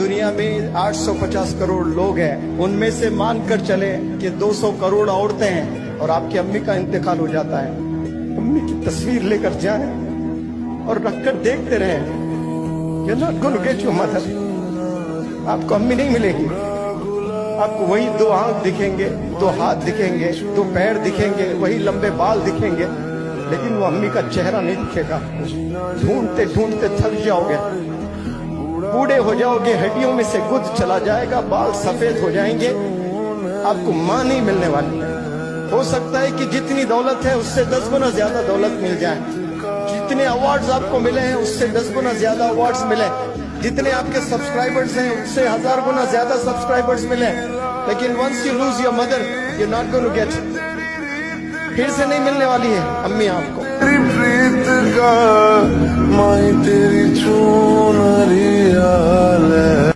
दुनिया में 850 करोड़ लोग हैं, उनमें से मानकर चले कि 200 करोड़ औरतें हैं और आपकी अम्मी का इंतकाल हो जाता है। अम्मी की तस्वीर लेकर जाएं और रखकर देखते रहें। You're not going to get your mother. आपको अम्मी नहीं मिलेगी, आपको वही 2 आंख दिखेंगे, 2 हाथ दिखेंगे, 2 पैर दिखेंगे, वही लंबे बाल दिखेंगे, लेकिन वो अम्मी का चेहरा नहीं दिखेगा। ढूंढते ढूंढते थक जाओगे, बूढ़े हो जाओगे, हड्डियों में से गुद चला जाएगा, बाल सफेद हो जाएंगे, आपको मां नहीं मिलने वाली है। हो सकता है कि जितनी दौलत है उससे 10 गुना ज्यादा दौलत मिल जाए, जितने अवार्ड्स आपको मिले हैं उससे 10 गुना ज्यादा अवार्ड्स मिले, जितने आपके सब्सक्राइबर्स हैं उससे 1000 गुना ज्यादा सब्सक्राइबर्स मिले, लेकिन once you lose your mother you not going to get, फिर से नहीं मिलने वाली है अम्मी आपको। तेरी प्रीत का माही तेरी चूनरी हाल है।